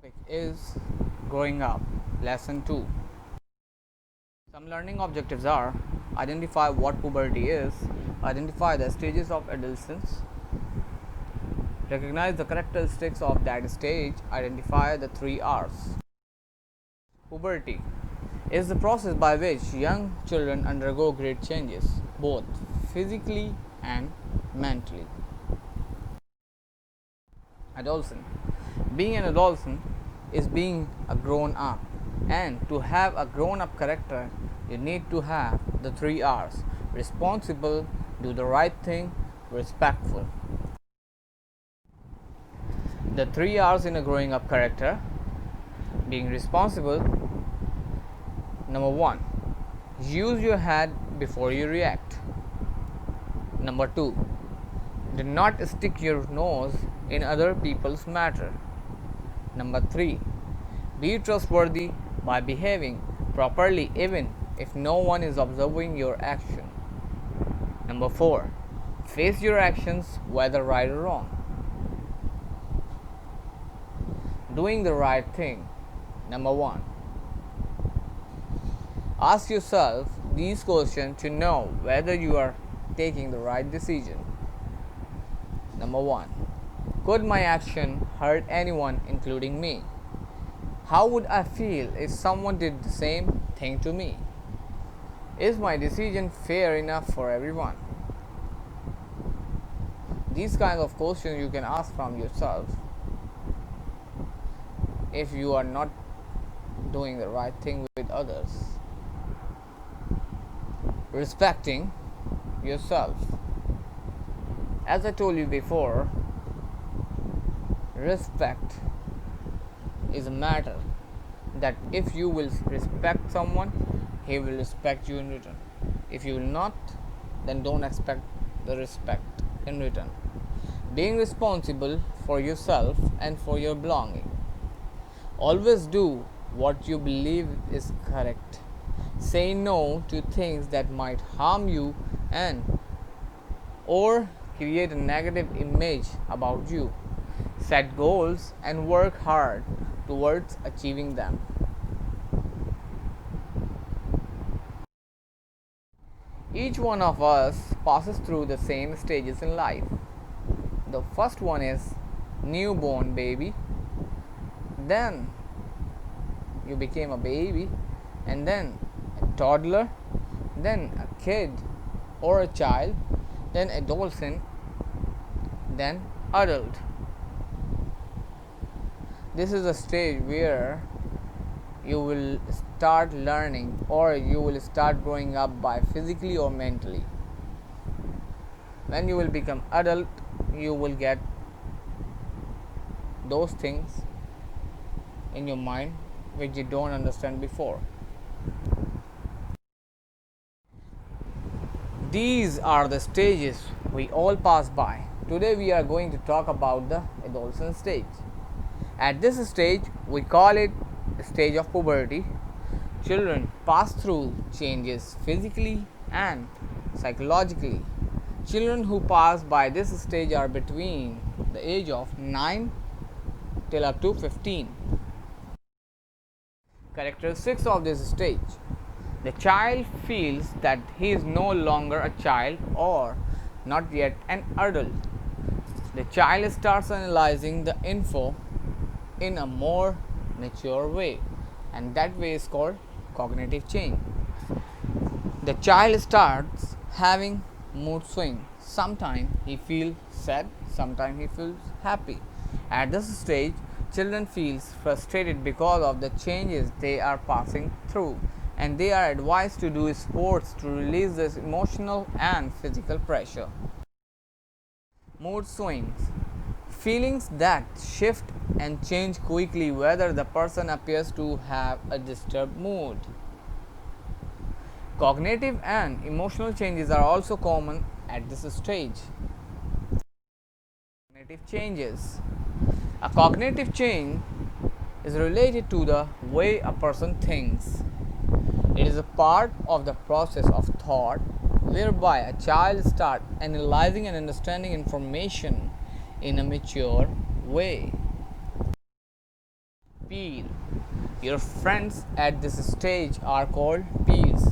topic is Growing Up, Lesson 2. Some learning objectives are: identify what puberty is, identify the stages of adolescence, recognize the characteristics of that stage, identify the 3 R's. Puberty is the process by which young children undergo great changes, both physically and mentally. Adolescent. Being an adolescent is being a grown up, and to have a grown up character, you need to have the 3 R's: responsible, do the right thing, respectful. The 3 R's in a growing up character: being responsible. Number 1, use your head before you react. Number 2, do not stick your nose in other people's matter. Number 3, be trustworthy by behaving properly even if no one is observing your action. Number 4, face your actions whether right or wrong. Doing the right thing. Number 1, ask yourself these questions to know whether you are taking the right decision. Number 1, could my action hurt anyone, including me? How would I feel if someone did the same thing to me? Is my decision fair enough for everyone? These kinds of questions you can ask from yourself if you are not doing the right thing with others. Respecting yourself. As I told you before, respect is a matter that if you will respect someone, he will respect you in return. If you will not, then don't expect the respect in return. Being responsible for yourself and for your belonging. Always do what you believe is correct. Say no to things that might harm you and or create a negative image about you. Set goals and work hard towards achieving them. Each one of us passes through the same stages in life. The first one is newborn baby, then you became a baby, and then a toddler, then a kid or a child, then adolescent, then adult. This is a stage where you will start learning or you will start growing up by physically or mentally. When you will become adult, you will get those things in your mind which you don't understand before. These are the stages we all pass by. Today we are going to talk about the adolescent stage. At this stage, we call it the stage of puberty. Children pass through changes physically and psychologically. Children who pass by this stage are between the age of 9 till up to 15. Characteristics of this stage: the child feels that he is no longer a child or not yet an adult. The child starts analyzing the info in a more mature way, and that way is called cognitive change. The child starts having mood swing. Sometimes he feels sad, sometimes he feels happy. At this stage, children feel frustrated because of the changes they are passing through, and they are advised to do sports to release this emotional and physical pressure. Mood swings: feelings that shift and change quickly whether the person appears to have a disturbed mood. Cognitive and emotional changes are also common at this stage. Cognitive changes. A cognitive change is related to the way a person thinks. It is a part of the process of thought whereby a child starts analyzing and understanding information in a mature way. peer. Your friends at this stage are called peers,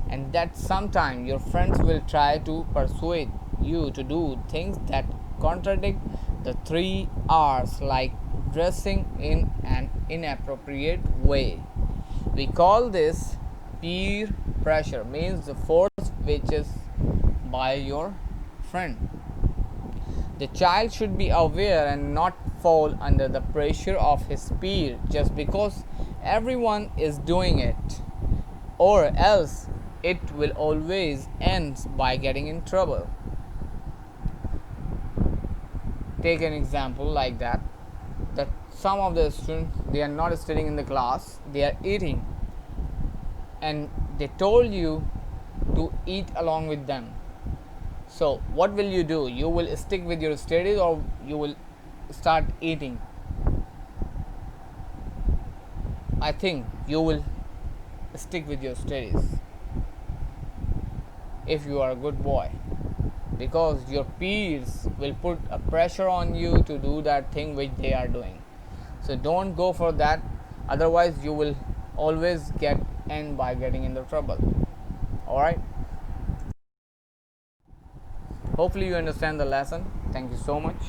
and that sometimes your friends will try to persuade you to do things that contradict the 3 R's, like dressing in an inappropriate way. We call this peer pressure, means the force which is by your friend. The child should be aware and not fall under the pressure of his peer just because everyone is doing it, or else it will always end by getting in trouble. Take an example like that some of the students, they are not studying in the class, they are eating, and they told you to eat along with them. So what will you do? You will stick with your studies or you will start eating? I think you will stick with your studies if you are a good boy, because your peers will put a pressure on you to do that thing which they are doing. So don't go for that, otherwise you will always end by getting into trouble. All right, hopefully you understand the lesson. Thank you so much.